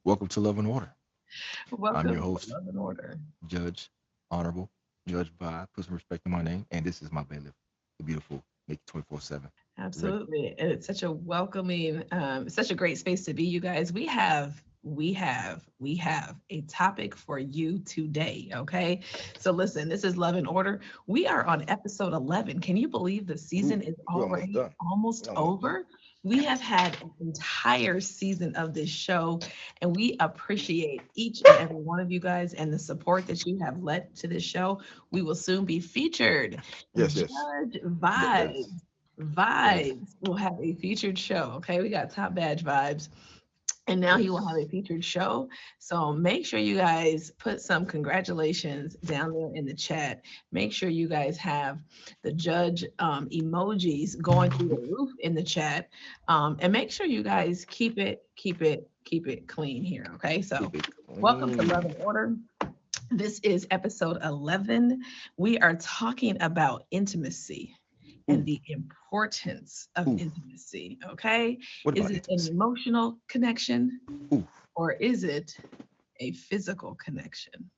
Welcome to Love and Order. I'm your Welcome to host, Love and Order. Judge, Honorable, Judge by, put some respect in my name, and this is my bailiff, the beautiful Nikki 24/7. You ready? Absolutely. And it's such a welcoming, such a great space to be, you guys. We have a topic for you today. Okay. So listen, this is Love and Order. We are on episode 11. Can you believe the Ooh, season is we're almost already done. almost We're almost done. over? We have had an entire season of this show, and we appreciate each and every one of you guys and the support that you have led to this show. We will soon be featured. Yes, yes. Judge That's Vibes. yes. Vibes will have a featured show. Okay, we got Top Badge Vibes, and now he will have Yes. a featured show. So make sure you guys put some congratulations down there in the chat. Make sure you guys have the judge emojis going through the roof in the chat, and make sure you guys keep it clean here. Okay, so Keep it welcome to Love clean. and Order. This is episode 11. We are talking about intimacy and Ooh, the importance of ooh. intimacy. Okay. What Is about it an intimacy? emotional connection Ooh. or is it a physical connection?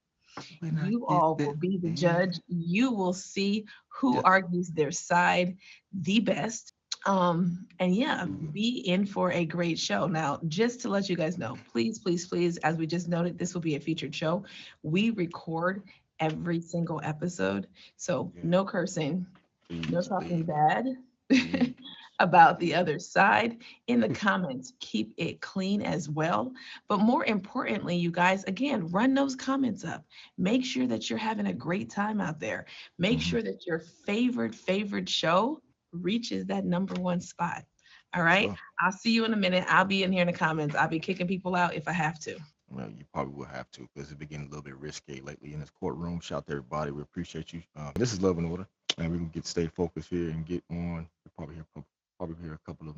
When I You get all will there, be the baby. judge. You will see who Yes. argues their side the best. And yeah, Ooh. be in for a great show. Now, just to let you guys know, please, please, please, as we just noted, this will be a featured show. We record every single episode. So Yeah. no cursing, no Please, talking please, bad please, about the please. other side in the comments. Keep it clean as well. But more importantly, you guys, again, run those comments up. Make sure that you're having a great time out there. Make Mm-hmm. sure that your favorite show reaches that number one spot. All Yes, right. sir. I'll see you in a minute. I'll be in here in the comments. I'll be kicking people out if I have to. Well, you probably will have to because it's been getting a little bit risque lately in this courtroom. Shout out to everybody. We appreciate you. This is Love and Order, and we can get stay focused here and get on. You probably hear a couple of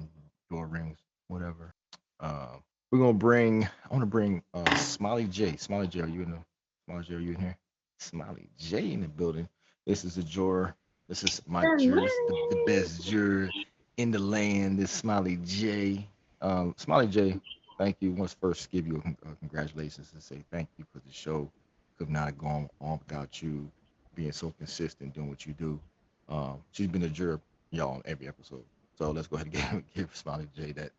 door rings, whatever. Uh, we're gonna bring. I want to bring Smiley J. Smiley J, are you in the? Smiley J, are you in here? Smiley J in the building. This is a juror. This is my jurors, the best juror in the land. This Smiley J. Smiley J, thank you. Once first give you congratulations and say thank you because the show could not have gone on without you being so consistent doing what you do. She's been a juror, y'all, on every episode. So let's go ahead and give Smiley J that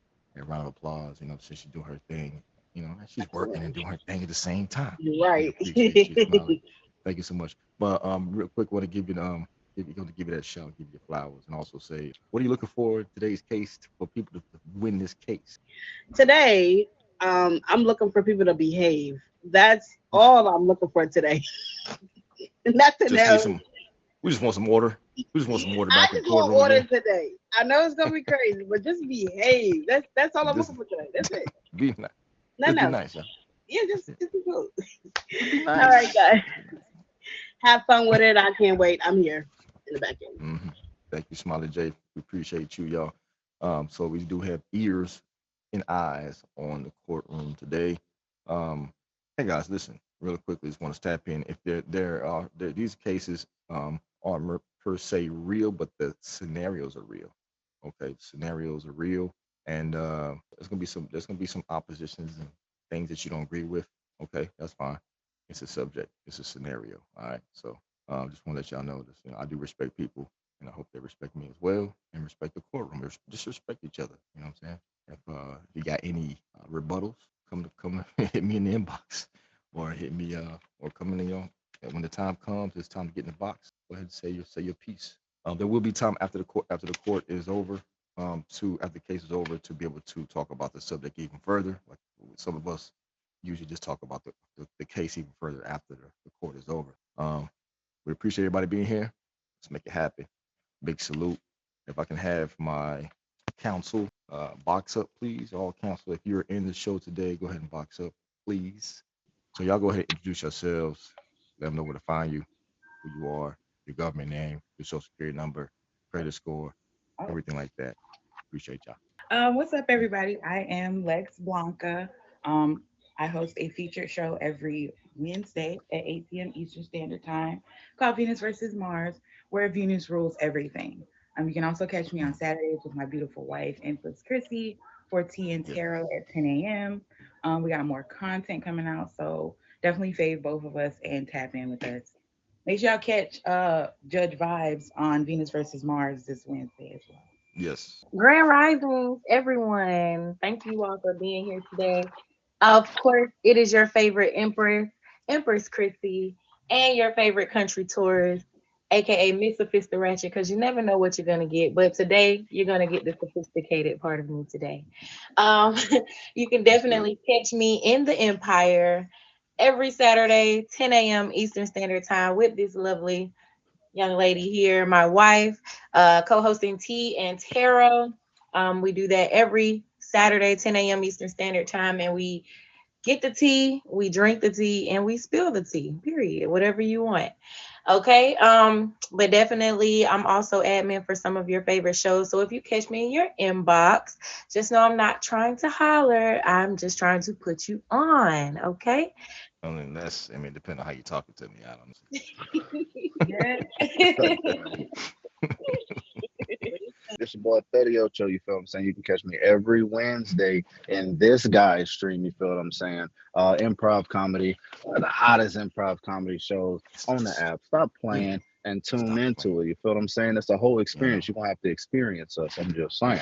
round of applause. Since she's doing her thing, she's working and Absolutely. doing her thing at the same time. You're We right. appreciate you, Smiley. Thank you so much. But real quick, want to give you going to give you that shout, give you flowers, and also say, what are you looking for in today's case for people to win this case? Today, I'm looking for people to behave. That's Oof. all I'm looking for today. Nothing Just need else. some. We just want some order. We just want some order I back in the just want courtroom order today. today. I know it's gonna be crazy, but just behave. That's all I'm Just looking for today. That's it. be nice. Nothing Just be else. nice, y'all. Yeah, That's it. just be cool. Just be All right, nice. guys. Just be nice. Have fun with it. I can't wait. I'm here in the back end. Hmm. Thank you, Smiley J. We appreciate you, y'all. So we do have ears and eyes on the courtroom today. Hey guys, listen, really quickly, just want to tap in. If these cases aren't per se real, but the scenarios are real. Okay, scenarios are real, and there's gonna be some oppositions and things that you don't agree with. Okay, that's fine. It's a subject. It's a scenario. All right. So just want to let y'all know this. I do respect people, and I hope they respect me as well, and respect the courtroom. Just respect each other. You know what I'm saying? If you got any rebuttals, come hit me in the inbox, or hit me or come in. And when the time comes, it's time to get in the box. Go ahead and say your piece. There will be time after the court is over, to after the case is over, to be able to talk about the subject even further. Like some of us usually just talk about the case even further after the court is over. We appreciate everybody being here. Let's make it happen. Big salute. If I can have my counsel box up, please. All counsel, if you're in the show today, go ahead and box up, please. So y'all go ahead and introduce yourselves. Let them know where to find you, who you are, your government name, your social security number, credit score, Oh. everything like that. Appreciate y'all. What's up, everybody? I am Lex Blanca. Um, I host a featured show every Wednesday at 8 p.m. Eastern Standard Time called Venus versus Mars, where Venus rules everything. You can also catch me on Mm, Saturdays with my beautiful wife, Empress Chrissy, for tea and yes. tarot at 10 a.m. We got more content coming out, so definitely fave both of us and tap in with us. Make sure y'all catch Judge Vibes on Venus versus Mars this Wednesday as well. Yes. Grand Risings, everyone. Thank you all for being here today. Of course, it is your favorite Empress, Empress Chrissy, and your favorite country tourist, aka Miss Sophista Ratchet, because you never know what you're gonna get. But today, you're gonna get the sophisticated part of me today. Um, you can That's good. definitely catch me in the Empire every Saturday, 10 a.m. Eastern Standard Time, with this lovely young lady here, my wife, co-hosting Tea and Tarot. We do that every Saturday, 10 a.m. Eastern Standard Time, and we get the tea, we drink the tea, and we spill the tea. Period. Whatever you want. Okay. But definitely, I'm also admin for some of your favorite shows. So if you catch me in your inbox, just know I'm not trying to holler. I'm just trying to put you on. Okay. I mean, that's, I mean, depending on how you're talking to me, I don't Yeah. This your boy 30 Ocho, you feel what I'm saying? You can catch me every Wednesday in this guy's stream, you feel what I'm saying? Improv comedy, the hottest improv comedy shows on the app. Stop know. playing and tune Stop into playing. it. You feel what I'm saying? It's a whole Yeah. experience. You're gonna have to experience us. I'm just saying.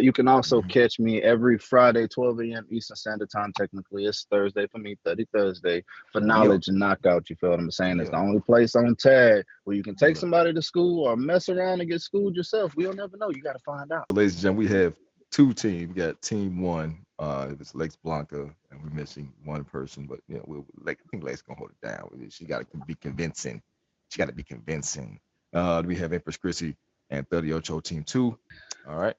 You can also Mhm. catch me every Friday, 12 a.m. Eastern Standard Time. Technically, it's Thursday for me, 30 Thursday for Yeah. knowledge and knockout. You feel what I'm saying? It's Yeah. the only place on tag where you can take Look. somebody to school or mess around and get schooled yourself. We'll never know. You got to find out. Ladies and gentlemen, we have two teams. We got team one, it's Lex Blanca, and we're missing one person, but you know, I think Lex gonna hold it down. She gotta be convincing. She gotta be convincing. We have Empress Chrissy and 30 Ocho team two. All right.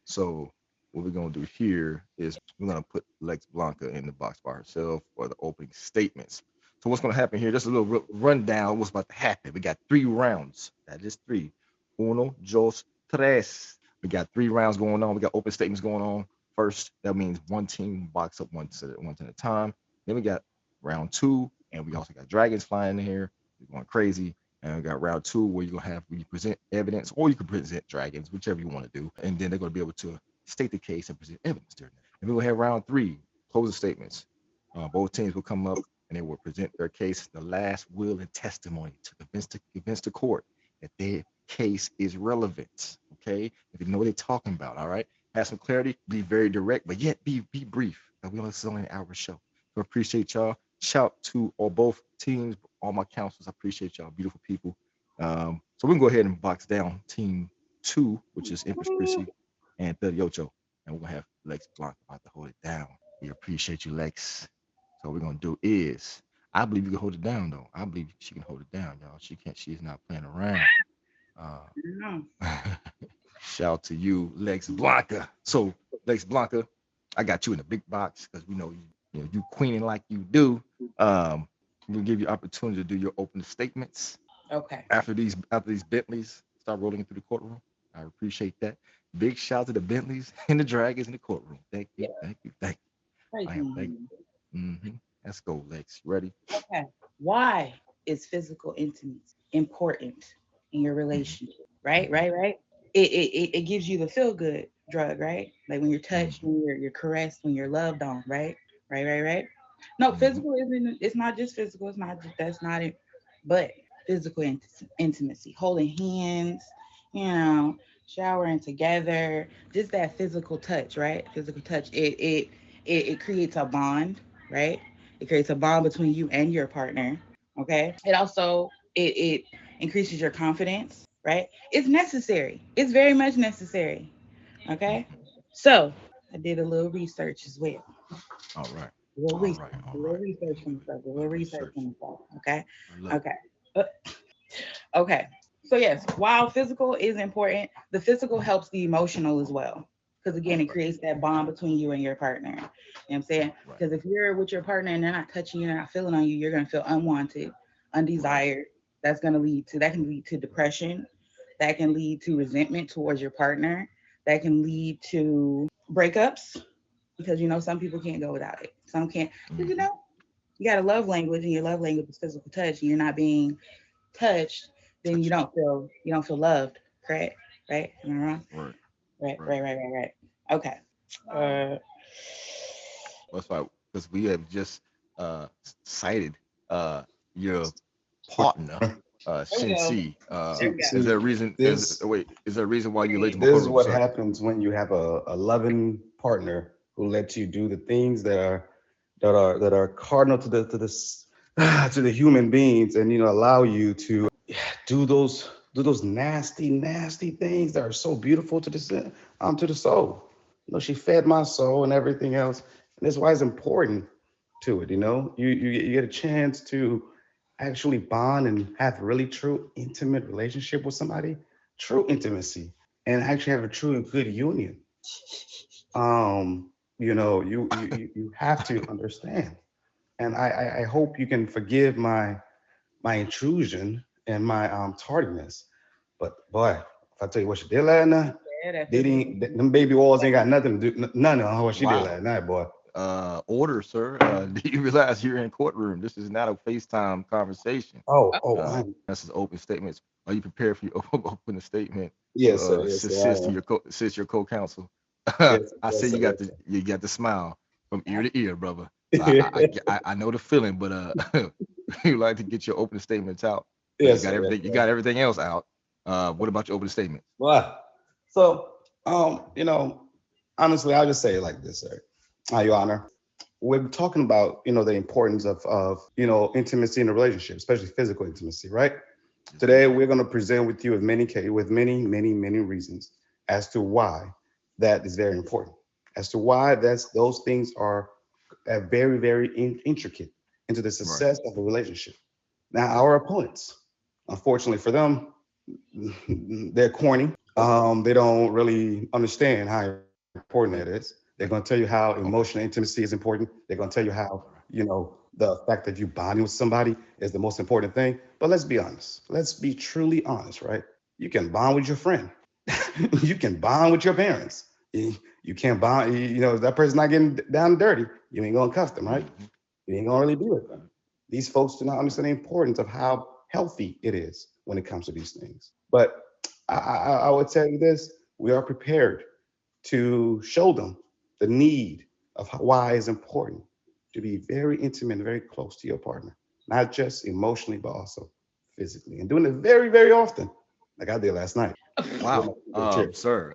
So what we're gonna do here is we're gonna put Lex Blanca in the box by herself for the opening statements. So what's gonna happen here? Just a little rundown of what's about to happen. We got 3 rounds. That is three. Uno, dos, tres. We got 3 rounds going on. We got open statements going on. First, that means one team box up one at a time. Then we got round two, and we also got dragons flying in here. We're going crazy. And we got round two where you're gonna have where you present evidence, or you can present dragons, whichever you want to do. And then they're gonna be able to state the case and present evidence during that. And then we'll have round three, closing statements. Both teams will come up and they will present their case, the last will and testimony to convince the court that their case is relevant. Okay, if you know what they're talking about, all right. Have some clarity, be very direct, but yet be brief. We only it's only an hour show. So appreciate y'all. Shout to all both teams, all my counselors. I appreciate y'all, beautiful people. So we can go ahead and box down team two, which is Empress Chrissy and 30 Ocho. And we're gonna have Lex Blanc about to hold it down. We appreciate you, Lex. So what we're gonna do is I believe you can hold it down though. I believe she can hold it down, y'all. She's not playing around. Uh No. Shout to you, Lex Blanca. So, Lex Blanca, I got you in a big box because we know you queening like you do. We'll give you opportunity to do your opening statements Okay. after these Bentleys start rolling through the courtroom. I appreciate that. Big shout out to the Bentleys and the Dragons in the courtroom. Thank you, Yeah. thank you, thank Right. you. I am thankful. Let's go, Lex. Ready? Okay. Why is physical intimacy important in your Mm-hmm, relationship? Right, mm-hmm, right, right. It gives you the feel good drug, right? Like when you're touched, mm-hmm, when you're caressed, when you're loved on, right? Right, right, right. No, mm-hmm. physical isn't. It's not just physical. It's not. That's not it. But physical intimacy, holding hands, you know, showering together, just that physical touch, right? Physical touch. It creates a bond, right? It creates a bond between you and your partner. Okay. It also it increases your confidence, right? It's necessary. It's very much necessary. Okay. Mm-hmm. So I did a little research as well. All right, A little all research. right, A all little right. research I for love it. myself. A A little little research for research. myself. Okay. I love it. Okay. Uh, Okay. So yes, while physical is important, the physical helps the emotional as well. Because again, it Right, creates that bond between you and your partner. You know what I'm saying? right, Because if you're with your partner and they're not touching you, they're not feeling on you, you're gonna feel unwanted, right. undesired. That can lead to depression. That can lead to resentment towards your partner. That can lead to breakups because you know some people can't go without it. Some can't because you Mm-hmm. know you got a love language and your love language is physical touch and you're not being touched, then Touched. you don't feel loved. Correct? Right? Am I wrong? Right, Right, right. right, right, right, right. Okay. Uh Well, that's why because we have just cited your partner, There we go. Shinsi. There See, we go. Is see, there a reason? this Is there a reason why you late to my this is courtroom, what sir? happens when you have a loving partner who lets you do the things that are cardinal to the human beings, and allow you to do those nasty things that are so beautiful to the soul. She fed my soul and everything else, and that's why it's important to it. You get a chance to actually bond and have really true intimate relationship with somebody, true intimacy, and actually have a true and good union. You have to understand, and I hope you can forgive my intrusion and my tardiness. But boy, if I tell you what she did last night, Yeah, that they physical. didn't them baby walls ain't got nothing to do, none of what she did Wow. last night, boy. Order, sir. Do you realize you're in courtroom? This is not a FaceTime conversation. Oh, This is open statements. Are you prepared for your open statement to yes, sir, yes, sir, I assist to am. assist your co-counsel? Yes, I see yes, sir, you got yes, the sir. you got the smile from ear to ear, brother. So I know the feeling, but you like to get your open statements out because Yes, sir, yes, you sir. got everything else out. What about your open statement? Boy. So, honestly, I'll just say it like this, sir. Your Honor. We're talking about, the importance of intimacy in a relationship, especially physical intimacy, right? Yes, sir. Today, we're going to present with you with many reasons as to why that is very important, as to why those things are very intricate into the Right. success of a relationship. Now, our opponents, unfortunately for them, they're corny. They don't really understand how important that is. They're going to tell you how emotional Okay. intimacy is important. They're going to tell you how, the fact that you bonding with somebody is the most important thing. But let's be honest. Let's be truly honest, right? You can bond with your friend. You can bond with your parents. You can't bond, if that person's not getting down and dirty, you ain't going to cuff them, right? Hmm. You ain't going to really be with them. These folks do not understand the importance of how healthy it is when it comes to these things. But I would tell you this: we are prepared to show them the need of why it's important to be very intimate and very close to your partner, not just emotionally, but also physically, and doing it very often, like I did last night. With Wow. my chair. Sir.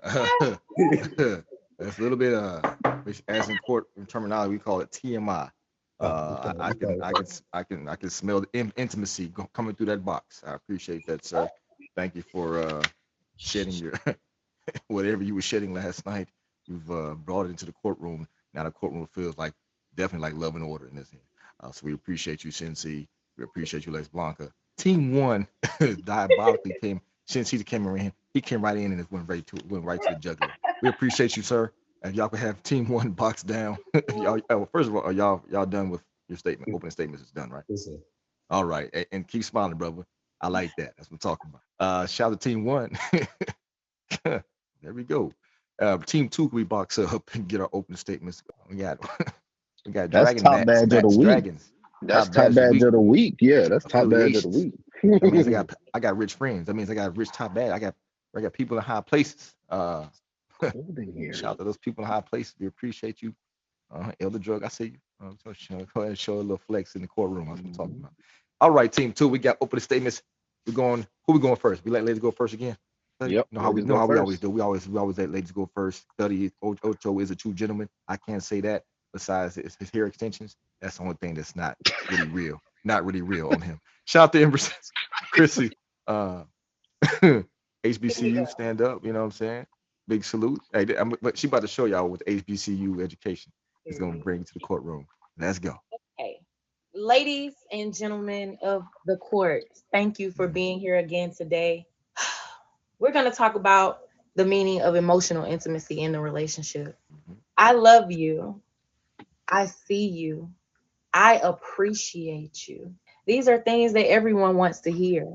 That's a little bit which as in court terminology we call it TMI. Okay, okay, I can smell the intimacy coming through that box. I appreciate that, sir. Thank you for shedding your whatever you were shedding last night. You've brought it into the courtroom. Now the courtroom feels like definitely like love and order in this here. So we appreciate you, Shinsi. We appreciate you, Lex Blanca. Team one diabolically came. Shinsi came in. He came right in and just went right to the jugular. We appreciate you, sir. And y'all can have team one box down. Y'all, first of all, are y'all done with your statement? Opening statements is done, right? listen. All right, and keep smiling, brother. I like that. That's what I'm talking about. Shout out to team one. There we go. Team two, can we box up and get our opening statements? We got we got That's Dragon top Mats, badge of the Mats week. Dragons, That's top top badge of the badge week, of the week. Yeah, that's top badge of the affiliations. week. That means I got rich friends. That means I got rich top badge. I got people in high places. Cold in here. Shout out to those people in high places. We appreciate you. Elder Drug, I see you. Go ahead and show a little flex in the courtroom. That's what I'm talking Mhm. about. All right, team two, we got opening statements. We're going. Who we going first? We let ladies go first again. You Yep, know how we ladies know go how we always first. do. We always let ladies go first. Study Ocho is a true gentleman. I can't say that. Besides his hair extensions, that's the only thing that's not really real. Not really real on him. Shout out to Empress Chrissy. Uh, Here we HBCU go. stand up. You know what I'm saying? Big salute. Hey, but she about to show y'all what HBCU education is Here gonna we bring to the courtroom. Let's go. Okay. Ladies and gentlemen of the court, thank you for Mhm, being here again today. We're going to talk about the meaning of emotional intimacy in the relationship. mhm. I love you. I see you. I appreciate you. These are things that everyone wants to hear.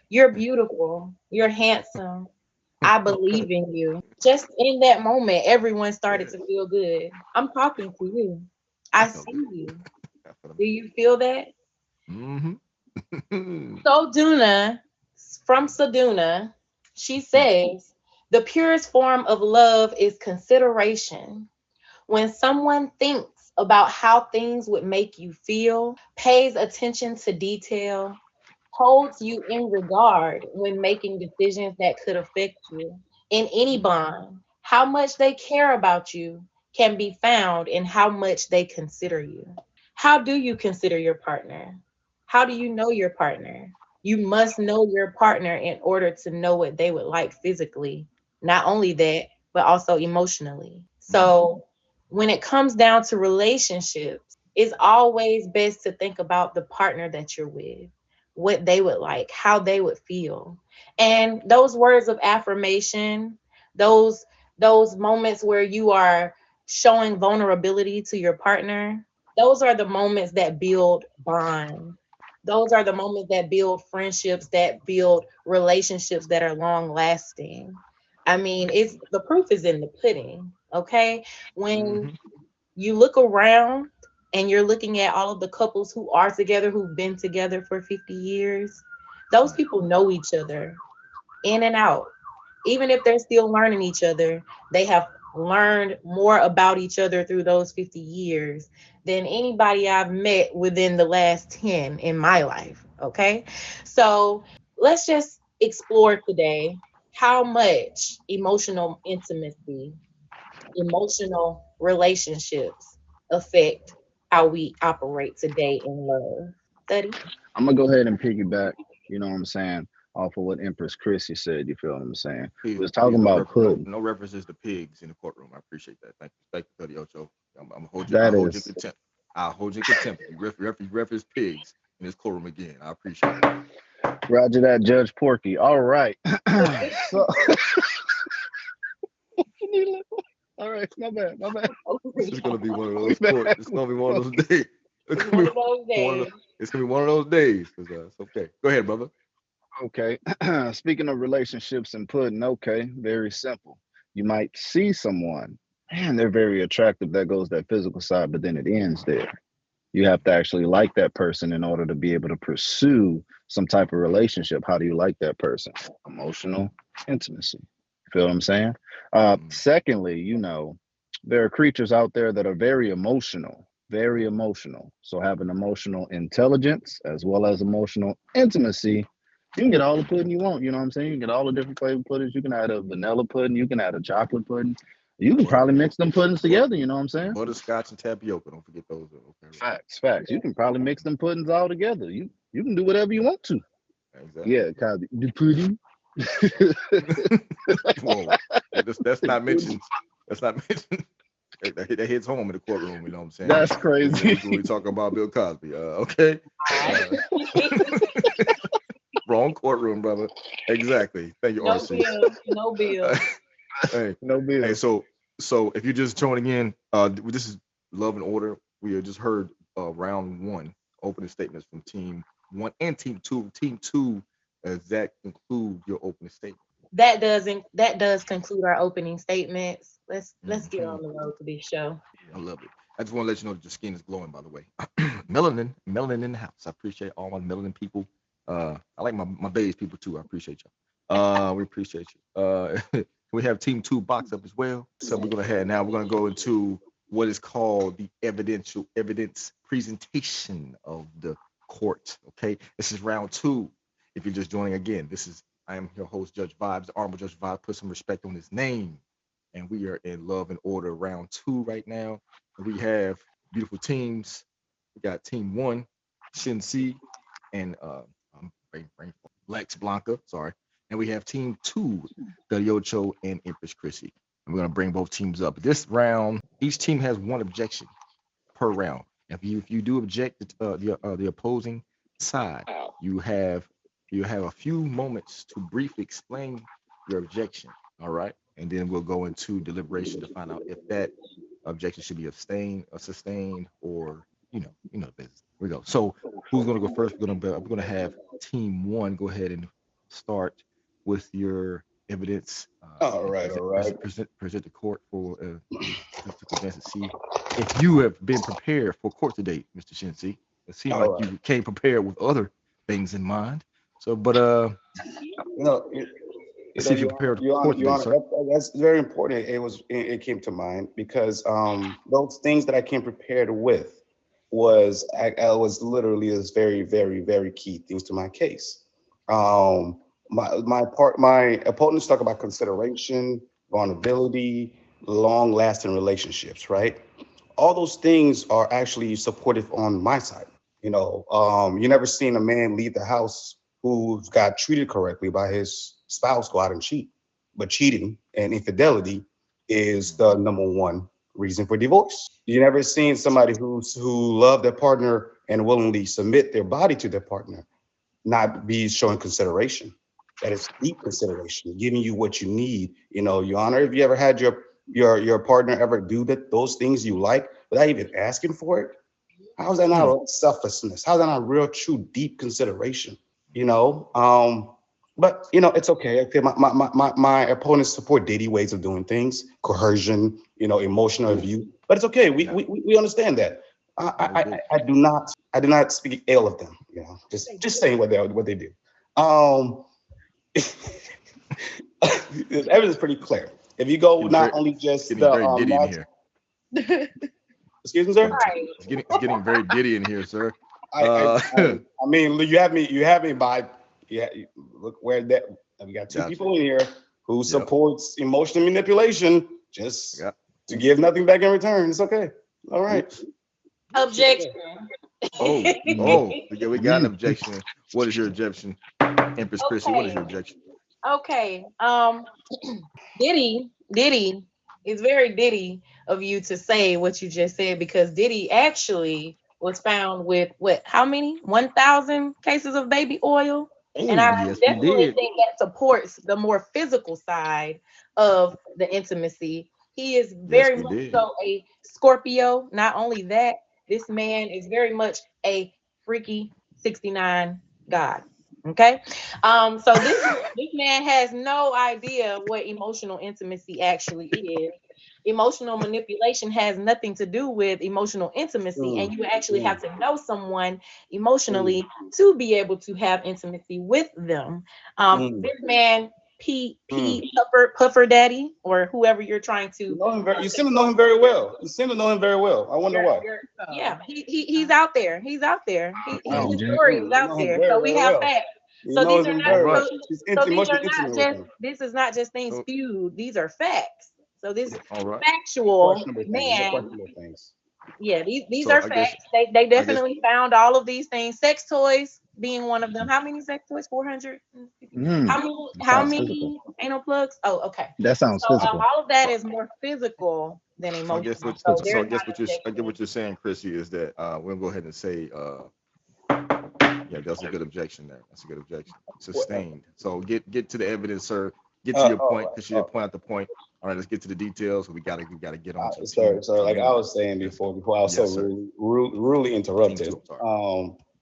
You're beautiful. You're handsome. I believe in you. Just in that moment, everyone started to feel good. I'm talking to you. I I felt see good. you. I felt Do you feel that? amazing. Hmm. So Duna from Saduna, she says, the purest form of love is consideration. When someone thinks about how things would make you feel, pays attention to detail, holds you in regard when making decisions that could affect you. In any bond, how much they care about you can be found in how much they consider you. How do you consider your partner? How do you know your partner? You must know your partner in order to know what they would like physically. Not only that, but also emotionally. Mhm. So when it comes down to relationships, it's always best to think about the partner that you're with, what they would like, how they would feel. And those words of affirmation, those those moments where you are showing vulnerability to your partner, those are the moments that build bonds. Those are the moments that build friendships, that build relationships that are long lasting. I mean, it's the proof is in the pudding, okay? When Mhm. you look around and you're looking at all of the couples who are together, who've been together for 50 years, those people know each other in and out. Even if they're still learning each other, they have learned more about each other through those 50 years than anybody I've met within the last 10 in my life. Okay. So let's just explore today how much emotional intimacy, emotional relationships affect how we operate today in love. Study. I'm gonna go ahead and piggyback. You know what I'm saying? Off of what Empress Chrissy said. You feel what I'm saying? We was Please talking about pudding. no references to pigs in the courtroom. I appreciate that. Thank you, Cuddy Ocho. I'm gonna hold you. I'll That hold you in is contempt. I'll hold you in contempt if you reference pigs in this courtroom again. I appreciate it. Roger that, Judge Porky. All right. So, all right, my bad, my bad. It's gonna be one of We those court. back. It's gonna be one of those days. It's It's gonna one be of those one of days. the, it's gonna be one of those days. Cause it's okay. Go ahead, brother. Okay. Speaking of relationships and pudding, okay, very simple. You might see someone, man, they're very attractive. That goes that physical side, but then it ends there. You have to actually like that person in order to be able to pursue some type of relationship. How do you like that person? Emotional intimacy. Feel what I'm saying? Mm, Secondly, there are creatures out there that are very emotional, very emotional. So having emotional intelligence as well as emotional intimacy, you can get all the pudding you want. You know what I'm saying? You can get all the different flavored puddings. You can add a vanilla pudding. You can add a chocolate pudding. You can butter, probably mix them puddings but together. You know what I'm saying? butterscotch and tapioca. Don't forget those. Okay, Facts, facts. You can probably mix them puddings all together. You can do whatever you want to. exactly. Yeah, Cosby. The pudding. Whoa, that's The not pudding. mentioned. That's not mentioned. That hits home in the courtroom. You know what I'm saying? That's crazy. We talk about Bill Cosby. Okay. All Uh, wrong courtroom, brother. Exactly. Thank you, No RC. bill, no bill. Hey, No hey. bill. So if you're just joining in, this is Love and Order. We have just heard round one opening statements from team one and team two. Team two, does that conclude your opening statement? That does conclude our opening statements. Let's get Hmm. on the road to this show. I love it. I just want to let you know that your skin is glowing, by the way. Melanin in the house. I appreciate all my melanin people. I like my beige people too. I appreciate y'all. We appreciate you. We have team two box up as well. So we're gonna have now. We're gonna go into what is called the evidence presentation of the court. Okay, this is round two. If you're just joining again, I am your host, Judge Vibes, the Honorable Judge Vibes. Put some respect on his name, and we are in Love and Order round two right now. And we have beautiful teams. We got team one, Shin C, and Lex Blanca. Sorry, and we have team two, Yocho and Empress Chrissy. And we're gonna bring both teams up. This round, each team has one objection per round. If you do object the opposing side, you have a few moments to briefly explain your objection. All right, and then we'll go into deliberation to find out if that objection should be abstained or sustained, or the business. Here we go. So who's gonna go first? We're gonna have team one go ahead and start with your evidence, All and right, all right. present the court for to advance and see if you have been prepared for court today, Mr. Shinsi. It seemed All like right. you came prepared with other things in mind. So, but No, Let's see if you're prepared to report today, sir. That's very important. It came to mind because those things that I came prepared with I was literally this very, very, very key things to my case. Um, my opponents talk about consideration, vulnerability, long lasting relationships, right? All those things are actually supportive on my side. You never seen a man leave the house who's got treated correctly by his spouse go out and cheat. But cheating and infidelity is the number one reason for divorce. You never seen somebody who loved their partner and willingly submit their body to their partner not be showing consideration. That is deep consideration, giving you what you need. Your Honor, have you ever had your partner ever do those things you like without even asking for it? How's that not selflessness? How's that not real, true, deep consideration? But it's okay. Okay, my opponents support Diddy ways of doing things, coercion, emotional abuse. But it's okay. We understand that. I do not speak ill of them. Just saying what they do. The evidence is pretty clear. If you go not only just getting very Diddy in here. Excuse me, sir. It's getting very Diddy in here, sir. I mean, you have me by. Yeah, look where that we got two people in here who supports emotional manipulation just to give nothing back in return. It's okay. All right. Objection. We got an objection. What is your objection, Empress Chrissy? What is your objection? Okay. Diddy, it's very Diddy of you to say what you just said because Diddy actually was found with how many? 1,000 cases of baby oil. And I definitely think that supports the more physical side of the intimacy. He is very much so a Scorpio. Not only that, this man is very much a freaky 69 god. Okay. So this man has no idea what emotional intimacy actually is. Emotional manipulation has nothing to do with emotional intimacy, and you actually have to know someone emotionally to be able to have intimacy with them. This man, Puffer Daddy, or whoever you're trying to. You seem to know him very well. I wonder why. Yeah, he's out there. He's out there. His story is out there. So we have facts. So these are not just. This is not just things spewed. These are facts. So this factual man. Yeah, these are facts. They definitely found all of these things. Sex toys being one of them. How many sex toys? 400. How many anal plugs? Oh, okay. That sounds physical. All of that is more physical than emotional. I get what you're saying, Chrissy, is that we'll go ahead and say that's a good objection there. That's a good objection. Sustained. So get to the evidence, sir. Get to your point, because you did point out the point. All right, let's get to the details. We gotta get on to the sir, like I was saying before I was rudely interrupted.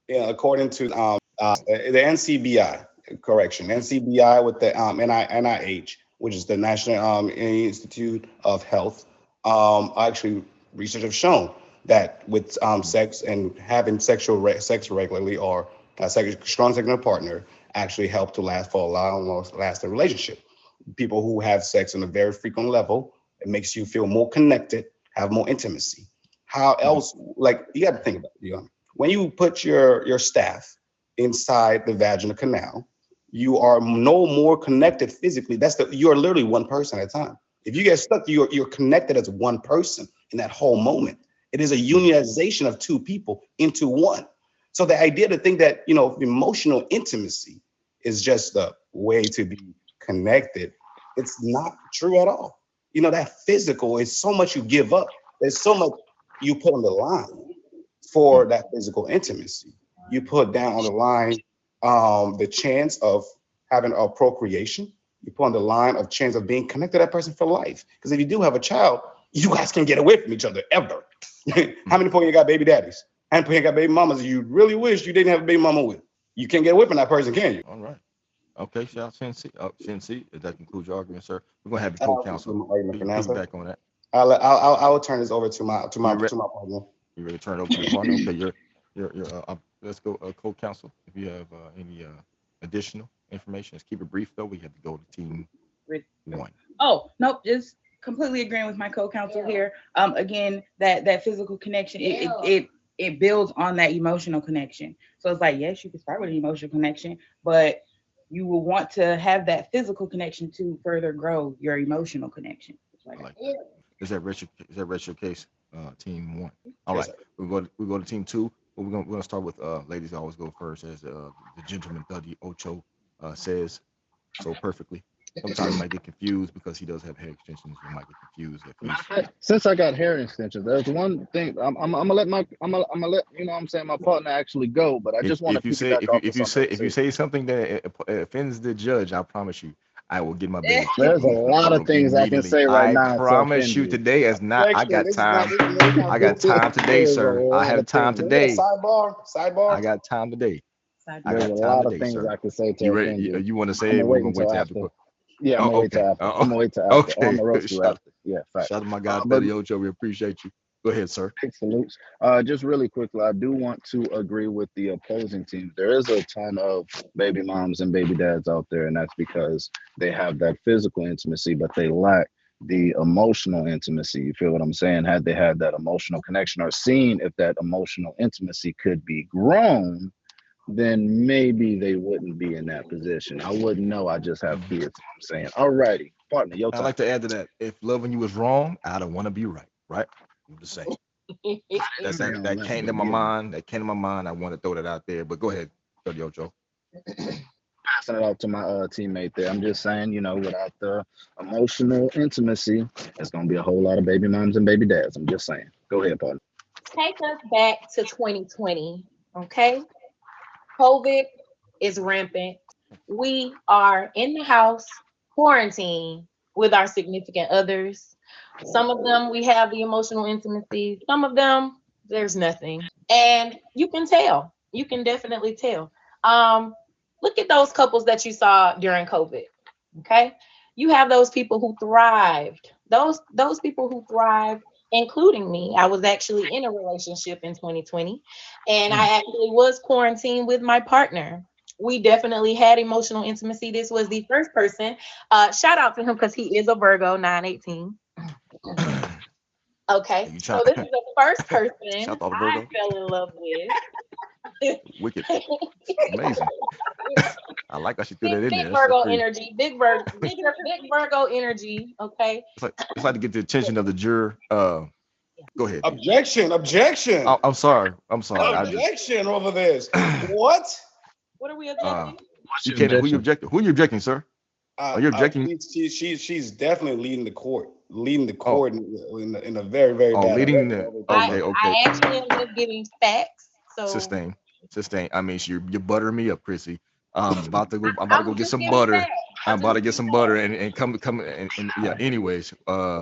According to the NCBI, NCBI with the NIH, which is the National Institute of Health, actually research have shown that with sex and having sex regularly or a strong sexual partner actually help to last for a long-lasting relationship. People who have sex on a very frequent level, it makes you feel more connected, have more intimacy. How else? Like, you got to think about it. When you put your staff inside the vaginal canal, you are no more connected physically. You're literally one person at a time. If you get stuck, you're connected as one person in that whole moment. It is a unionization of two people into one. So the idea to think that emotional intimacy is just the way to be connected, it's not true at all. That physical is so much you give up. There's so much you put on the line for that physical intimacy. You put down on the line the chance of having a procreation. You put on the line of chance of being connected to that person for life. Because if you do have a child, you guys can get away from each other ever. How many people you got baby daddies? How many people you got baby mamas you really wish you didn't have a baby mama with? You can't get away from that person, can you? All right. Okay, Shensi, if that concludes your argument, sir, we're gonna have your co-counsel back on that. I will turn this over to my partner. You ready to turn it over to your partner? Okay, let's go co-counsel. If you have any additional. information? Let's keep it brief though. We have to go to team one. Oh, nope, just completely agreeing with my co-counsel here. Again, that physical connection, it builds on that emotional connection. So it's like, yes, you can start with an emotional connection, but you will want to have that physical connection to further grow your emotional connection. I like that. Is that retro case? Team one. All right. We go to team two. But we're gonna start with ladies always go first, as the gentleman Dougie Ocho says so perfectly. Sometimes you might get confused because he does have hair extensions. You might get confused if Matter he's of fact, since I got hair extensions, there's one thing I'm gonna let I'm gonna let you know what I'm saying my partner actually go, but I just want to if you say piggyback off of something if he you said. say something that offends the judge, I promise you, I will get my baby There's a lot of things I can immediately. say right I now to promise offend you, you. today is not. I Objection. got This is not. time. This is no I got accountability. time today, There's a sir. I lot have of time things. Can we get a today. sidebar? I Sidebar. got time today. I There's a got time lot of today, things sir. I can say to You ready? offend you. You want to I'm say it? gonna We're wait gonna wait until till after. after. Yeah, I'm Oh, gonna wait till okay. after. I'm gonna wait till after. Or I'm Okay. gonna roast you Shout, after. Yeah, shout facts. out to my guy, But Daddy Ocho. We appreciate you. Go ahead, sir. big salutes. Just really quickly, I do want to agree with the opposing team. There is a ton of baby moms and baby dads out there, and that's because they have that physical intimacy, but they lack the emotional intimacy. You feel what I'm saying? Had they had that emotional connection or seen if that emotional intimacy could be grown, then maybe they wouldn't be in that position. I wouldn't know. I just have Mhm. kids. I'm saying, all righty, partner, your I time. like to add to that. If loving you is wrong, I don't want to be right. Right? I'm just saying. That's Stay on that that, came to but my yeah. mind. That came to my mind. I want to throw that out there. But go ahead, Daddy Ocho. Passing it off to my teammate there. I'm just saying, without the emotional intimacy, there's gonna be a whole lot of baby moms and baby dads. I'm just saying. Go ahead, partner. Take us back to 2020. Okay. COVID is rampant. We are in the house, quarantined with our significant others. Some of them we have the emotional intimacy, some of them there's nothing. And you can tell. You can definitely tell. Um, Look at those couples that you saw during COVID. Okay. You have those people who thrived. Those people who thrived, including me. I was actually in a relationship in 2020, and Mm. I actually was quarantined with my partner. We definitely had emotional intimacy. This was the first person. Shout out to him because he is a Virgo 918. Okay, You try so this is the first person shout out to I Virgo. fell in love with. Wicked. Amazing. I like how she threw that in Big there. That's Virgo pretty. energy, big Virgo energy. Okay. It's like to get the attention of the juror. Go ahead. Objection. Objection. I'm sorry. I'm sorry. I just Objection over this. What? What are we uh objecting? What's you your can't who you objection? objecting? Who you objecting, sir? Are you objecting? She's definitely leading the Oh, court in a very very oh, bad leading way. the I okay, okay. I actually am just giving facts. So Sustain. Sustain. I mean you're buttering me up, Chrissy. I'm about to I'm go get just some giving butter. facts. I'm I'm about just to get giving some butter facts. and come and yeah, anyways.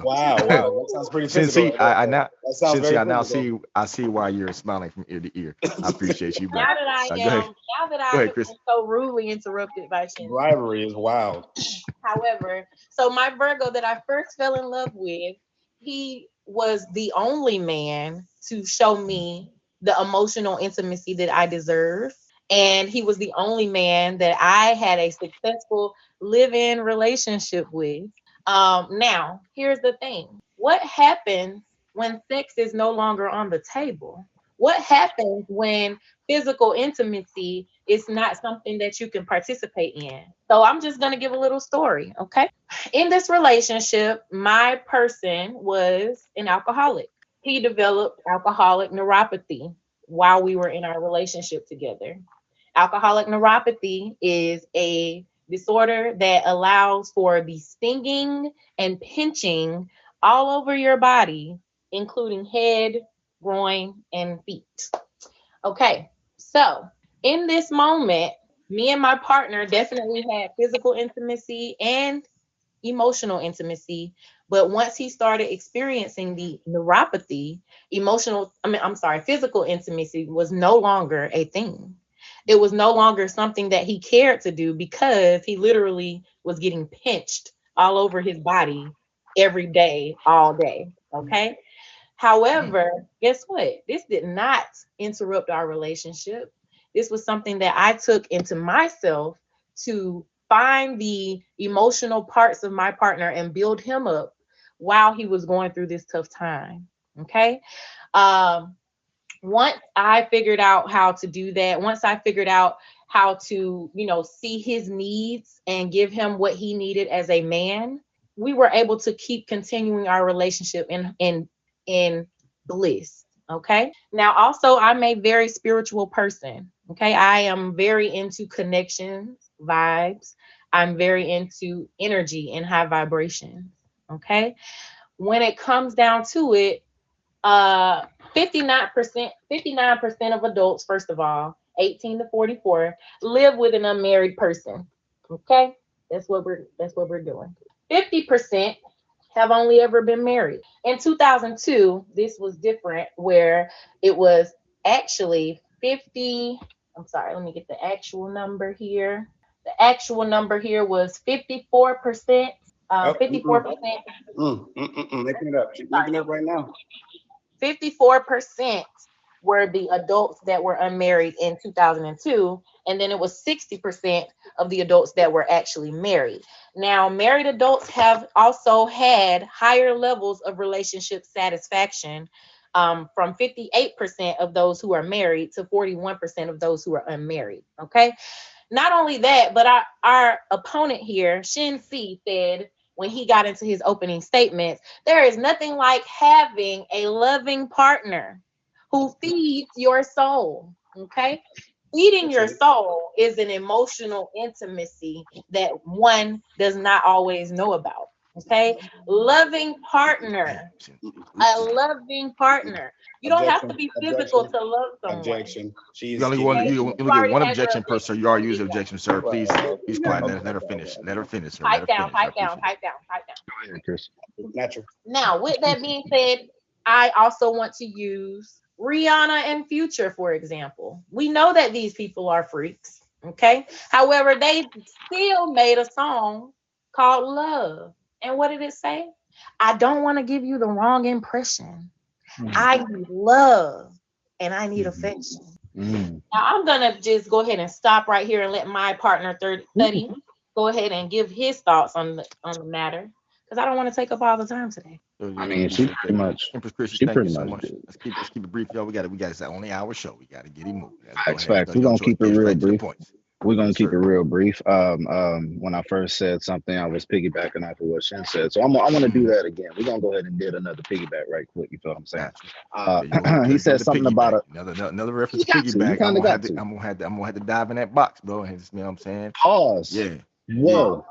Wow, wow, that sounds pretty physical Shinsi, right there, I sir. now That sounds Shinsi, very I now physical. see why you're smiling from ear to ear. I appreciate you, brother. Go ahead. Now that Go I ahead, have Chris. been so rudely interrupted by Shinsi. Bribery is wild. However, so my Virgo that I first fell in love with, he was the only man to show me the emotional intimacy that I deserve. And he was the only man that I had a successful live in relationship with. Now, here's the thing, what happens when sex is no longer on the table? What happens when physical intimacy is not something that you can participate in? So, I'm just going to give a little story, okay? In this relationship, my person was an alcoholic. He developed alcoholic neuropathy while we were in our relationship together. Alcoholic neuropathy is a disorder that allows for the stinging and pinching all over your body, including head, groin, and feet. Okay, so in this moment, me and my partner definitely had physical intimacy and emotional intimacy. But once he started experiencing the neuropathy, I'm sorry, physical intimacy was no longer a thing. It was no longer something that he cared to do because he literally was getting pinched all over his body every day, all day. Okay. Mm, However, guess what? This did not interrupt our relationship. This was something that I took into myself to find the emotional parts of my partner and build him up while he was going through this tough time. Okay. Um, Once I figured out how to do that, once I figured out how to, see his needs and give him what he needed as a man, we were able to keep continuing our relationship in bliss. Okay. Now, also, I'm a very spiritual person. Okay. I am very into connections, vibes. I'm very into energy and high vibrations. Okay. When it comes down to it, uh 59% of adults, first of all, 18 to 44, live with an unmarried person. Okay? That's what we're doing. 50% have only ever been married. In 2002, this was different where it was actually 50. I'm sorry, let me get the actual number here. The actual number here was 54%. Oh, 54%. Making it up. She's making it up right now. 54% were the adults that were unmarried in 2002, and then it was 60% of the adults that were actually married. Now, married adults have also had higher levels of relationship satisfaction, from 58% of those who are married to 41% of those who are unmarried. Okay. Not only that, but our opponent here, Shin Si, said when he got into his opening statements, there is nothing like having a loving partner who feeds your soul. Okay. Feeding your soul is an emotional intimacy that one does not always know about. Okay. Loving partner, a loving partner. You don't have to Objection. be physical Objection. to love someone. Objection. She You is only getting one. it. You only get Already one had your objection per sir. You already used the objection, sir. Right. Please quiet. Okay. Let her finish. Let her finish, sir. Let Pipe her down, finish. I pipe down, appreciate it. pipe down, pipe down. Go ahead, Chris. Natural. Now, with that being said, I also want to use Rihanna and Future, for example. We know that these people are freaks, okay? However, they still made a song called Love. And what did it say? I don't want to give you the wrong impression. I need love and I need affection. Mm. Now, I'm going to just go ahead and stop right here and let my partner, 30, go ahead and give his thoughts on the matter because I don't want to take up all the time today. I mean, she Appreciate pretty that. much, Empress Christian, she thank you pretty so much much. did. Let's keep it brief, y'all. We got it's the only hour show. We got to get him moving. Let's go Facts, ahead. facts. Study We're your gonna choice. keep it Get real right to the brief. points. We're gonna Yes, keep it sir. real brief. When I first said something, I was piggybacking off of what Shin said. So I want to do that again. We're gonna go ahead and did another piggyback right quick. You feel what I'm saying? Got you. There you go. He There said goes the something about piggyback. a. Another reference You to got to. You piggyback. kind of got to. I'm gonna have to dive in that box, bro. And you know what I'm saying? Pause. Yeah. Yeah. Whoa.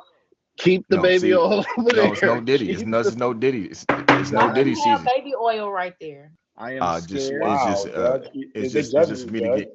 Keep the No, baby see, all over no, it's no there. Diddy. It's Keep no, the. it's no Diddy. It's no Why do Diddy you have season. baby oil right there? I am Just scared. it's just Wow, Judge. it's Judge just is for me to Judge. get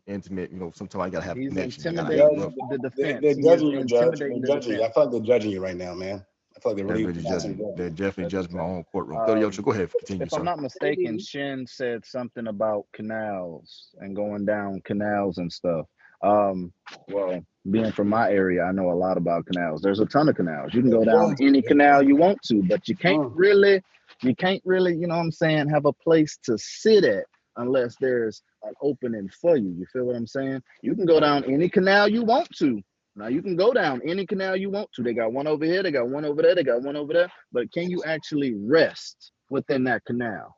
intimate. You know, sometimes I gotta have a He's connection. I gotta intimidating rough. the They're defense. He is judging you, Judge. intimidating the They're judging you. I defense. feel like they're judging you right now, man. I feel like they're They're really really passing judging. judgment. They're definitely That's judging my insane. own courtroom. 30 Ocho, go ahead. Continue, If I'm sir. not mistaken, Shin said something about canals and going down canals and stuff. Um, well, being from my area, I know a lot about canals. There's a ton of canals. You can go down any canal you want to, but you can't really, you know what I'm saying, have a place to sit at unless there's an opening for you. You feel what I'm saying? You can go down any canal you want to. Now you can go down any canal you want to. They got one over here, they got one over there, they got one over there. But can you actually rest within that canal?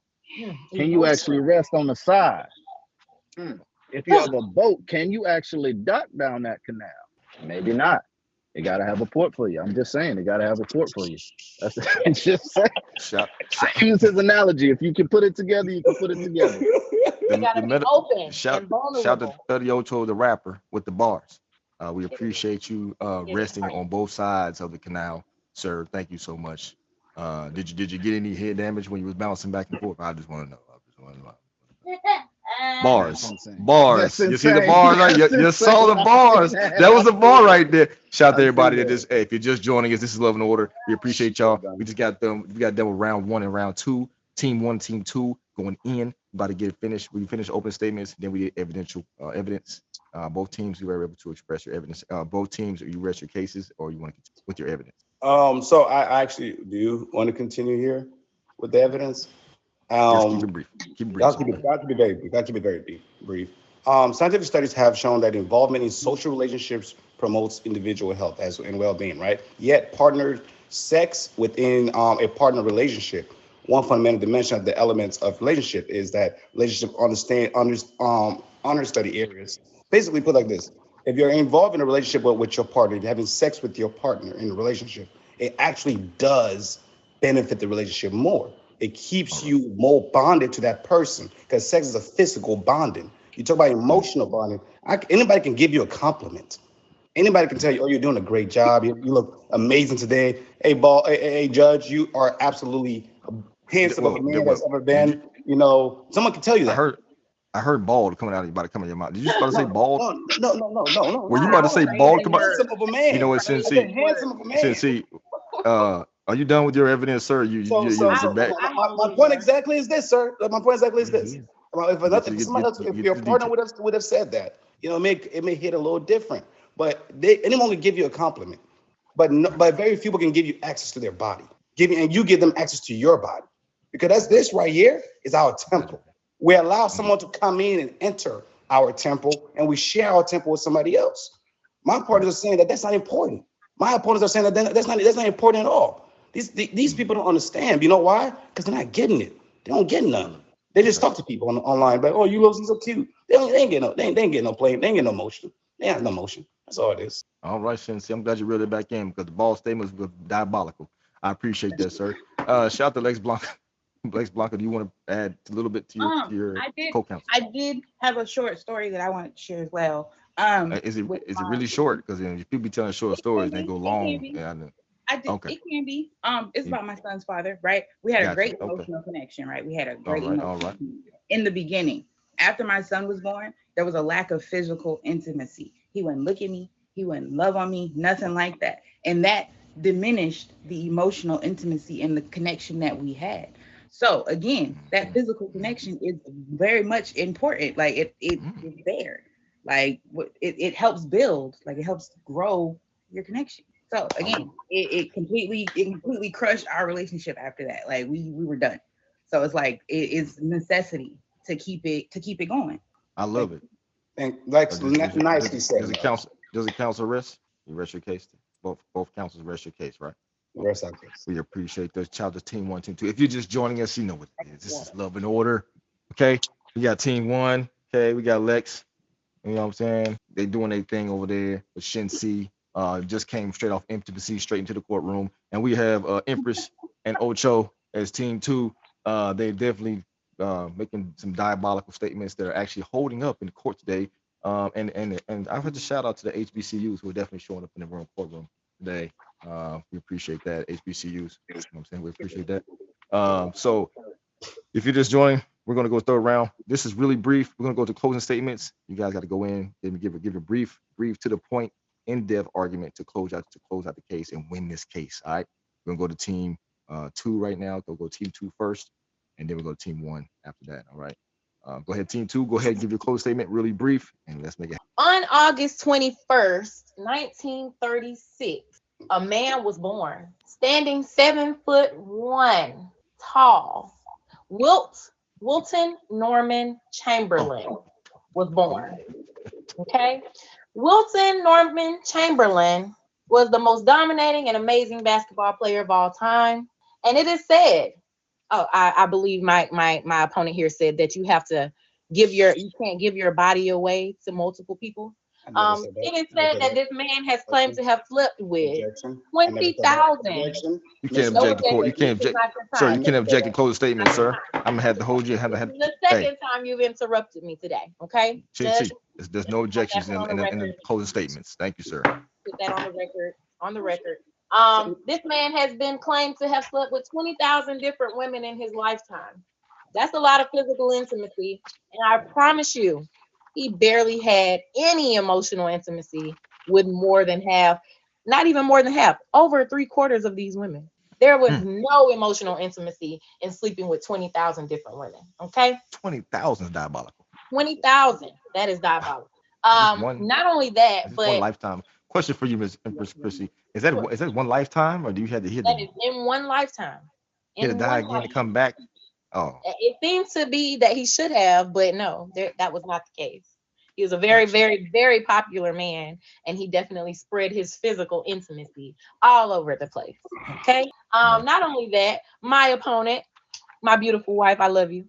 Can you actually rest on the side? If you have a boat, can you actually dock down that canal? Maybe not. They gotta have a port for you. I'm just saying, they gotta have a port for you. That's it's just saying. Shout, I use his analogy. If you can put it together, you can put it together. You gotta be open shout and to vulnerable. 30 Ocho, the rapper with the bars. We Yes, appreciate you yes, resting right. on both sides of the canal, sir. Thank you so much. Did you get any head damage when you was bouncing back and forth? I just want to know. That's Bars, insane. That's bars. You see the insane. bars, right? That's You saw the insane. bars. That was a bar right there. Shout out to I see everybody that that. just, hey, if you're just joining us, this is Love and Order. We appreciate y'all. We got done with round one and round two. Team one, team two going in. About to get finished. We finished open statements. Then we did evidential evidence. Both teams, you were able to express your evidence. Both teams, you rest your cases or you want to continue with your evidence. So I actually do want to continue here with the evidence. Just keep it brief. Keep it brief. I'll keep it very brief. I'll keep it very brief. Scientific studies have shown that involvement in social relationships promotes individual health as and well-being, right? Yet partner sex within a partner relationship, one fundamental dimension of the elements of relationship is that relationship understudy areas. Basically, put like this: if you're involved in a relationship with your partner, if you're having sex with your partner in a relationship, it actually does benefit the relationship more. It All keeps right. you more bonded to that person because sex is a physical bonding. You talk about Mm, emotional bonding. Anybody can give you a compliment. Anybody can tell you, "Oh, you're doing a great job. You look amazing today." Hey, ball. Hey, Judge, you are absolutely handsome of a man well, that's ever did you? been. You know, someone can tell you I that. heard I heard bald coming out of you about to come in your mouth. Did you about to say No, bald? no, no, no, no, no, no, Were you no, about to no. say I said bald? Crazy Come out. word. handsome of a You know man. what, I Crazy said Cincy? handsome word. of a man. Cincy, are you done with your evidence, sir? So, so, I, You so back? I have a my little point more. exactly is this, sir. My point exactly is Yeah, this. yeah. Well, if somebody else, if Get your to the partner detail. would have said that, it may hit a little different. But anyone can give you a compliment, but no, but very few people can give you access to their body. And you give them access to your body, because that's this right here is our That's temple. We allow mm, someone to come in and enter our temple, and we share our temple with somebody else. My right. partners are saying that that's not important. My opponents are saying that that's not important at all. These Mm, people don't understand. You know why? Because they're not getting it. They don't get none. They just okay. talk to people online, but oh, you look so cute. They ain't get no. They ain't get no play. They ain't get no motion. They have no motion. That's all it is. All right, Cincy. I'm glad you reeled it back in because the bald statement was diabolical. I appreciate that, sir. Shout out to Lex Blanca. Lex Blanca, do you want to add a little bit to your I did co-counsel? I did have a short story that I want to share as well. With Is it my really short? Because if people be telling short it can stories and they be, go it can long, be. yeah, I know. I did. Okay, It can be. It's you about my son's father, right? We had a got you. great Okay, emotional connection, right? We had a all great right, emotional all right. connection. In the beginning. After my son was born, there was a lack of physical intimacy. He wouldn't look at me. He wouldn't love on me. Nothing like that, and that diminished the emotional intimacy and the connection that we had. So again, that Mhm, physical mhm, connection is very much important. Like it mm. is there. Like it helps build. Like it helps grow your connection. So All right. again, it completely crushed our relationship after that. Like we were done. So it's like it Mm. is necessity to keep it going. I Thank, love it. Lex, Does nicely said, does it Lex. counsel? Does it counsel rest? You rest your case. Both counsels rest your case, right? Okay. Rest our case. We appreciate those. Child of Team One, Team Two. If you're just joining us, you know what it is. This is Love and Order. Okay. We got Team One. Okay. We got Lex. You know what I'm saying? They doing their thing over there with Shin C. Just came straight off Intimacy, straight into the courtroom. And we have Empress and Ocho as Team Two. They definitely making some diabolical statements that are actually holding up in court today. And I want to shout out to the HBCUs who are definitely showing up in the courtroom today. We appreciate that, HBCUs. You know what I'm saying? We appreciate that. So if you're just joining, we're going to go third round. This is really brief. We're going to go to closing statements. You guys got to go in and give a brief to the point, in-depth argument to close out the case and win this case. All right. We're going to go to team two right now. Go team two first, and then we'll go to team one after that. All right. Go ahead, team two. Go ahead, give your closing statement, really brief, and let's make it. On August 21st, 1936, a man was born, standing 7'1" tall. Wilton Norman Oh, Chamberlain was oh, born. Okay. Wilton Norman Chamberlain was the most dominating and amazing basketball player of all time. And it is said, oh, I believe my opponent here said that you can't give your body away to multiple people. I never said that. It is Never said said that that. this man has claimed Objection. to have slept with Objection. I never said that. 20,000. Objection. you can't Miss No object to Blanca. court. You objection. This can't is object, not your sir. time. I You never can't said object to that. closing This is statement, not your sir. time. I'm gonna have to hold you. Have to This have. is the Hey, second time you've interrupted me today. Okay, Judge, CNC. There's no that objections on the in record. the closing statements. Thank you, sir. Put that on the record. On the record. So, This man has been claimed to have slept with 20,000 different women in his lifetime. That's a lot of physical intimacy. And I promise you, he barely had any emotional intimacy with more than half, not even more than half, over three-quarters of these women. There was Mm, no emotional intimacy in sleeping with 20,000 different women. Okay? 20,000 is diabolical. 20,000. That is diabolical. Is this one? Not only that, Is this one but lifetime? Question for you, Miss Empress Chrissy. Is that one lifetime, or do you had to hit that the is in one lifetime. hit to In die one again to lifetime. come back? Oh, It seems to be that he should have, but no, that was not the case. He was a very, Gotcha. very, very popular man, and he definitely spread his physical intimacy all over the place. Okay. Right. Not only that, my opponent, my beautiful wife, I love you.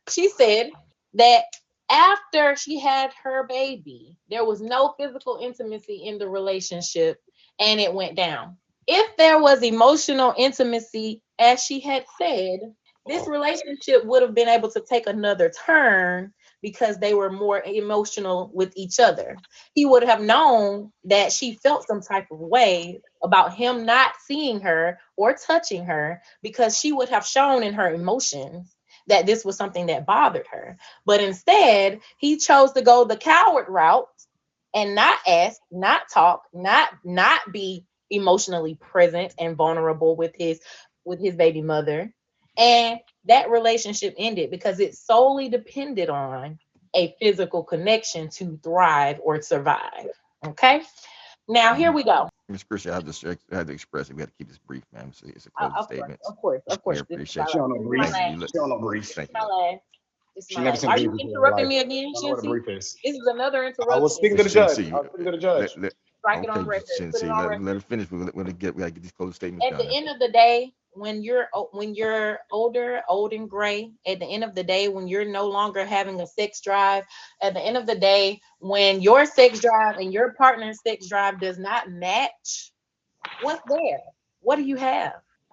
She said that after she had her baby, there was no physical intimacy in the relationship and it went down. If there was emotional intimacy, as she had said, this relationship would have been able to take another turn because they were more emotional with each other. He would have known that she felt some type of way about him not seeing her or touching her because she would have shown in her emotions that this was something that bothered her. But instead, he chose to go the coward route and not ask, not talk, not be emotionally present and vulnerable with his baby mother. And that relationship ended because it solely depended on a physical connection to thrive or survive. Okay? Now here Mhm. we go. Miss Christian, I have to express it. We have to keep this brief, man. It's a closing Of course, statements. of course, of We course. This is my appreciate She you. don't know this is my brief. Thank you. last. You look. She don't know brief. This is Thank you, my though. last. This is She my never last. seen Are brief you before in her interrupting life. me again, Don't know what a Shinsi? brief is. This is another I was interruption. speaking to Miss the judge. Shinsi, I was speaking to the judge. Strike it okay, on record. Put it Shinsi, on record. let her finish. We gotta get these closing statements At done. the end of the day, when you're older, old and gray, at the end of the day, when you're no longer having a sex drive, at the end of the day, when your sex drive and your partner's sex drive does not match, what's there? What do you have?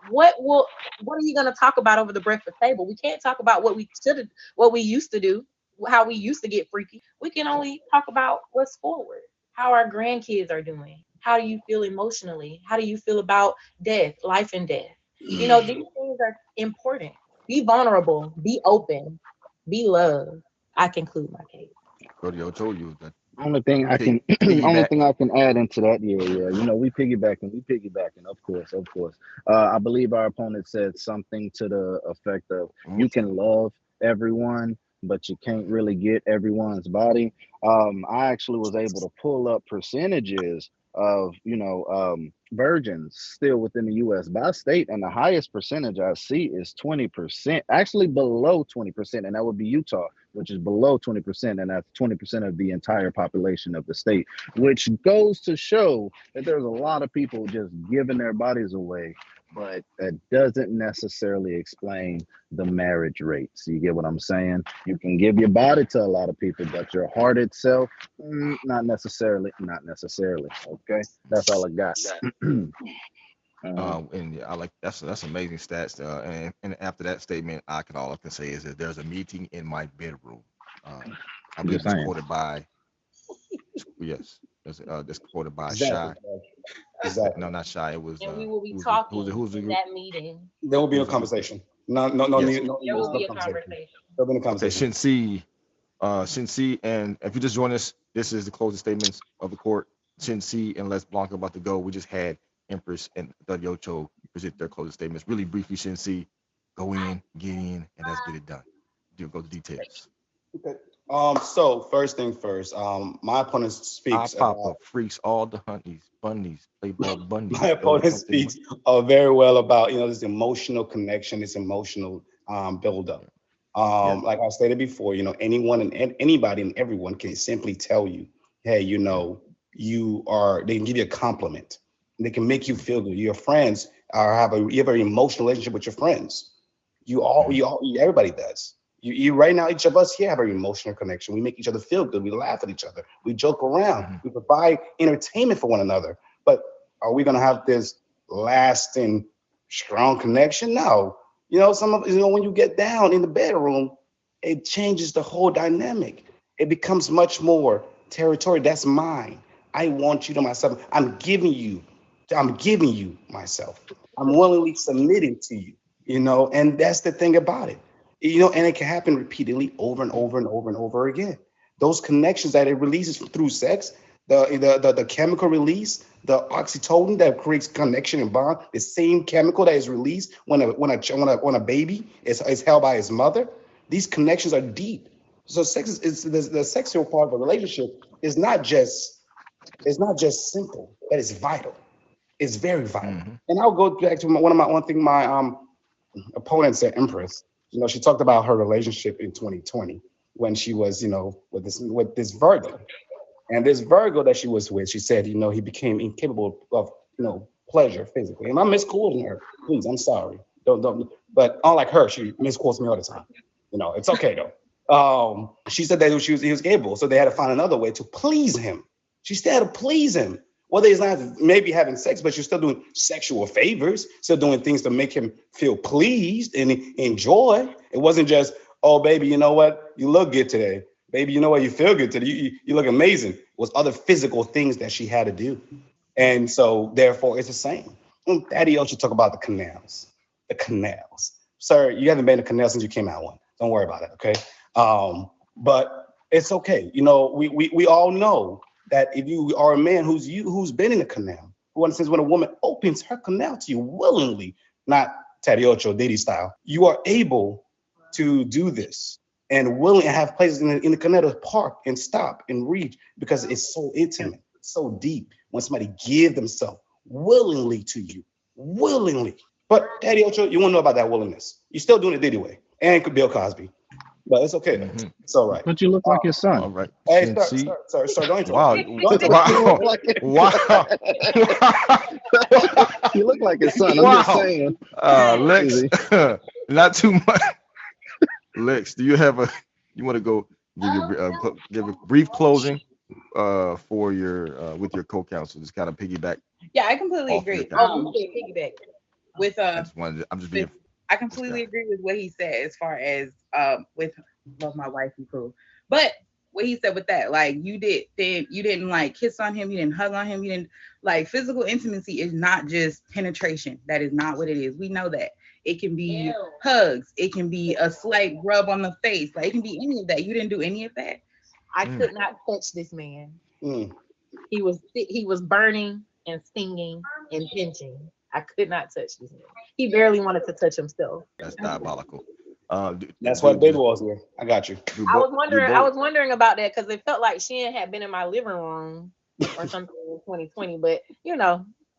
What are you gonna talk about over the breakfast table? We can't talk about what we used to do, how we used to get freaky. We can only talk about what's forward, how our grandkids are doing. How do you feel emotionally? How do you feel about death, life and death? These things are important. Be vulnerable, be open, be loved. I conclude my case. Rodeo told you that Only thing I pig, can, only piggyback. thing I can add into that, yeah, yeah. We piggybacking, of course, of course. I believe our opponent said something to the effect of, Mhm. "You can love everyone, but you can't really get everyone's body." I actually was able to pull up percentages of, virgins still within the U.S. by state, and the highest percentage I see is 20%, actually below 20%, and that would be Utah, which is below 20%, and that's 20% of the entire population of the state, which goes to show that there's a lot of people just giving their bodies away, but that doesn't necessarily explain the marriage rates. You get what I'm saying? You can give your body to a lot of people, but your heart itself, not necessarily, not necessarily. Okay, that's all I got. And yeah, I like that's amazing stats. And after that statement, all I can say is that there's a meeting in my bedroom. Um, I believe Just it's saying. quoted by yes, it's quoted by Exactly. Shy. Exactly. No, not Shy. It was And we will be who's talking the in group? that meeting. There will be no Who's the group? conversation. No, no, no Yes. need, no There will emails, no be a conversation. conversation. There'll be no Okay, conversation. Shinsi, and if you just join us, this is the closing statements of the court. Shinsi and Les Blanca about to go. We just had Empress and the Yocho present their closing statements. Really briefly, Shinsi, go in, get in, and let's get it done. Go to details. Okay. So first thing first, my opponent I speaks pop about up, freaks, all the hunties, bunnies, play ball my bundies. Go opponent something. speaks very well about this emotional connection, this emotional buildup. Yeah. Like I stated before, anyone and anybody and everyone can simply tell you, hey, they can give you a compliment. They can make you feel good. Your friends you have an emotional relationship with your friends. Mhm. Everybody does. You right now, each of us here have an emotional connection. We make each other feel good. We laugh at each other. We joke around. Mhm. We provide entertainment for one another. But are we gonna have this lasting, strong connection? No. When you get down in the bedroom, it changes the whole dynamic. It becomes much more territory. That's mine. I want you to myself. I'm giving you myself. I'm willingly submitting to you, and that's the thing about it. And it can happen repeatedly over and over and over and over again. Those connections that it releases through sex, the chemical release, the oxytocin that creates connection and bond, the same chemical that is released when a baby is held by his mother. These connections are deep. So sex is the sexual part of a relationship is not just simple, but it's vital. It's very vital. Mhm. And I'll go back to one thing my opponent said, Empress. She talked about her relationship in 2020. when she was, with this Virgo. And this Virgo that she was with, she said, he became incapable of, pleasure physically. And I'm misquoting her. Please, I'm sorry. Don't. But unlike her, she misquotes me all the time. It's okay though. She said that he was able, so they had to find another way to please him. She still had to please him. Whether he's not maybe having sex, but you're still doing sexual favors, still doing things to make him feel pleased and enjoy. It wasn't just, oh, baby, you know what? You look good today. Baby, you know what? You feel good today. You look amazing. It was other physical things that she had to do. And so, therefore, it's the same. Daddy should talk about the canals. The canals. Sir, you haven't been to a canal since you came out one. Don't worry about it, okay? But it's okay. We all know that if you are a man who's been in a canal, who understands when a woman opens her canal to you willingly, not Tadiocho Diddy style, you are able to do this and willing to have places in the canal to park and stop and reach because it's so intimate, so deep when somebody give themselves willingly to you, willingly. But Tadiocho, you want to know about that willingness. You're still doing it Diddy way and Bill Cosby. But it's okay. Mhm. It's all right. But you look like your son. All right. Hey, Shin sir, don't interrupt. Wow. Don't interrupt. Wow. Wow. You look like his son. I'm just Wow. saying. Lex, Easy. not too much. Lex, do you have you want to go give a brief closing for your with your co-counsel, just kind of piggyback Yeah, I completely off your agree. comment. Piggyback. With I'm just being I completely agree with what he said as far as with love my wife and cool. But what he said with that, like you didn't like kiss on him, you didn't hug on him, you didn't like physical intimacy is not just penetration. That is not what it is. We know that. It can be hugs, it can be a slight rub on the face, like it can be any of that. You didn't do any of that. I could not touch this man. Mm. He was burning and stinging and pinching. I could not touch this man. He barely wanted to touch himself. that's diabolical. That's what baby was here. I got you. I was wondering about that because it felt like Shin had been in my living room or something in 2020. But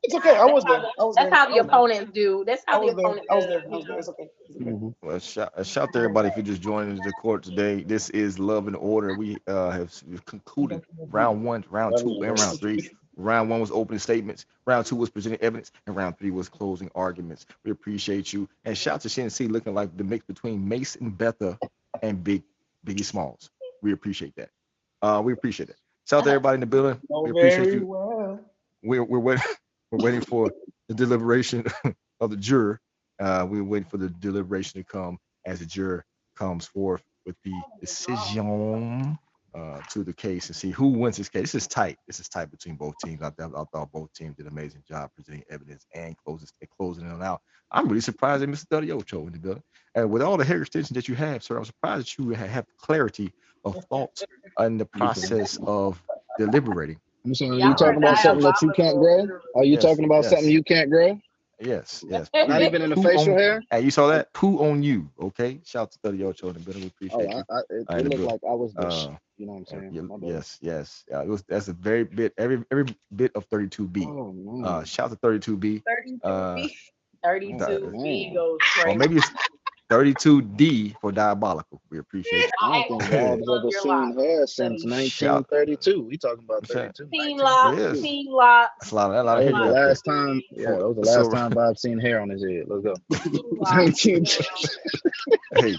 It's okay. I was there. that's how the opponents do. That's I how the was there. opponents I was do. there. It's okay. It's okay. Mhm. Well, shout to everybody if you're just joining the court today. This is Love and Order. We've concluded round 1, round 2, and round 3. Round 1 was opening statements. Round 2 was presenting evidence, and round 3 was closing arguments. We appreciate you, and shout to Shin C looking like the mix between Mace and Betha and Biggie Smalls. We appreciate that. We appreciate it. Shout to everybody in the building. We appreciate you. Well. We're waiting. We're waiting for the deliberation of the juror. We're waiting for the deliberation to come as the juror comes forth with the decision to the case and see who wins this case. This is tight. This is tight between both teams. I thought both teams did an amazing job presenting evidence and closing it out. I'm really surprised that Mr. Dudiocho in the building. And with all the hair extensions that you have, sir, I'm surprised that you have clarity of thought in the process of deliberating. I'm saying, are you talking about something that you can't grow? Are you Yes, talking about yes. something you can't grow? Yes. Not even in the Poo facial on- hair? Hey, you saw that? Poo on you. Okay. Shout out to Study Ocho in the building. We Oh, appreciate you. it in the looked building. like I was the Uh, you know what I'm saying? Yeah, My bad. yes. That's a very bit every bit of 32B. Oh, man. Shout out to 32B. 32B man. goes Or crazy. maybe it's 32D for diabolical. We appreciate you. I don't think Bob's ever seen hair since Shout- 1932. We talking about Shout- 32. Team 1932. lock, Yes. team lock, That's a lot of That hair was you the got there. last time. Yeah, that was the So- last time Bob seen hair on his head. Let's go. team lock. 19. Hey,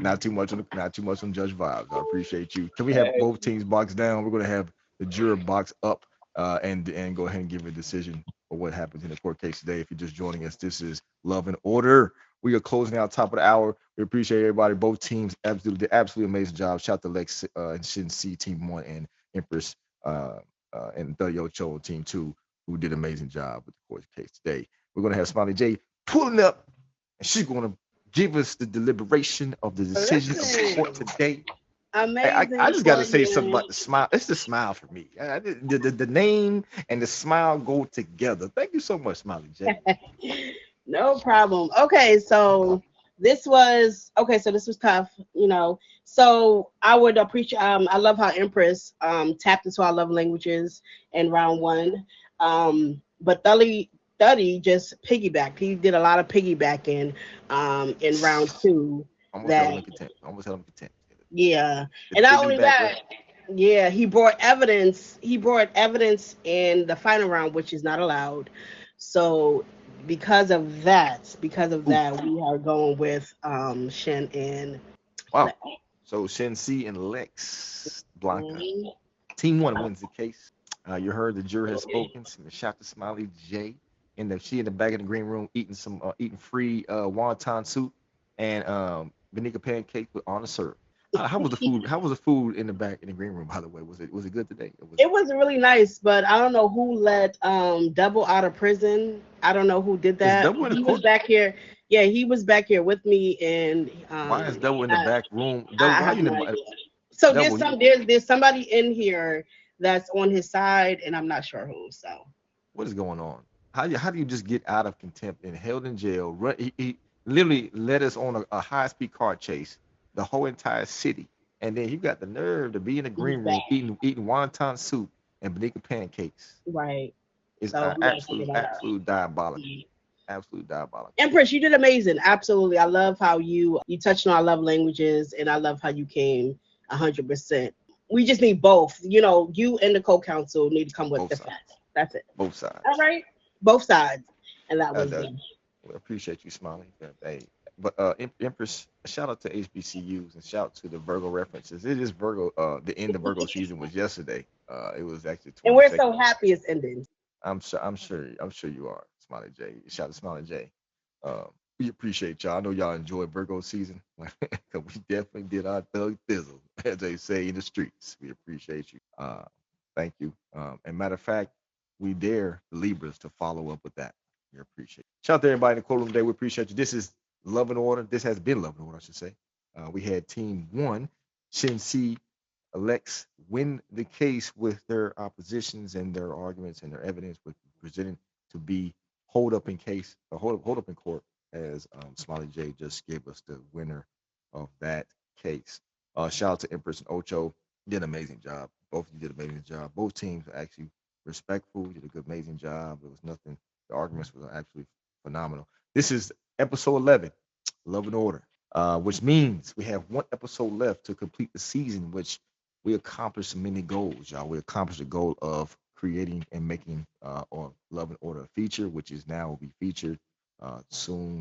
not too much on Judge Vibes. I appreciate you. Can we have both teams box down? We're gonna have the juror box up and go ahead and give a decision for what happens in the court case today. If you're just joining us, this is Love and Order. We are closing out top of the hour. We appreciate everybody. Both teams absolutely amazing job. Shout out to Lex and Shin C Team 1 and Empress and the Ocho Team 2 who did an amazing job with the court case today. We're gonna have Smiley J pulling up, and she's gonna give us the deliberation of the decision of the court today. Amazing. I just got to say coordinator. something about the smile. It's the smile for me. The name and the smile go together. Thank you so much, Smiley J. No problem. Okay, so this was tough, So I would appreciate. I love how Empress tapped into our love languages in round 1. But Thuddy just piggybacked. He did a lot of piggybacking in round 2. Almost held him in contempt. Yeah, To and not take me only back, that, yeah, he brought evidence. He brought evidence in the final round, which is not allowed. So because of oof, that, we are going with Shen and wow. Lex. So Shensi and Lex Blanca. Mhm. Team one wins the case. You heard the jury has spoken. Shout to Smiley J. She in the back of the green room eating eating free wonton soup and Benica pancake with on the syrup. How was the food? How was the food in the back in the green room? By the way, was it good today? Or was It was really nice, but I don't know who let Double out of prison. I don't know who did is that. Double in the He was court? back here. Yeah, he was back here with me, and Why is Double in the I, back room? Double, I why have you in no the idea. So Double? there's somebody in here that's on his side, and I'm not sure who. So What is going on? How do you just get out of contempt and held in jail? He literally led us on a high speed car chase, the whole entire city, and then you got the nerve to be in the he's green back, room eating wonton soup and Benica pancakes. right? It's So we gotta figure that out. absolute diabolical, absolute diabolical. Empress, you did amazing. Absolutely, I love how you touched on our love languages, and I love how you came 100%. We just need both. You know, you and the co-counsel need to come with Both the sides, facts. That's it. both All sides. right, both sides, and that was That done. we appreciate you, Smiley. Hey, but Empress, shout out to HBCUs and shout out to the Virgo references. It is Virgo. The end of Virgo season was yesterday. It was actually And we're 22nd. so happy it's ending. I'm sure you are, Smiley J. Shout out to Smiley J. Uh, we appreciate y'all. I know y'all enjoy Virgo season. 'Cause we definitely did our thug thizzle, as they say in the streets. We appreciate you. Thank you. And matter of fact, we dare the Libras to follow up with that. We appreciate it. Shout out to everybody in the courtroom today. We appreciate you. This is Love and Order. This has been Love and Order, I should say. We had team one, Shin elects win the case with their oppositions and their arguments and their evidence was presented to be hold up in case or hold up in court as Smiley J just gave us the winner of that case. Shout out to Empress and Ocho. Did an amazing job. Both of you did an amazing job. Both teams were actually respectful. Did a good, amazing job. There was nothing. The arguments were actually phenomenal. This is episode 11, Love and Order, which means we have one episode left to complete the season, which we accomplished many goals, y'all. We accomplished the goal of creating and making or Love and Order a feature, which is now will be featured soon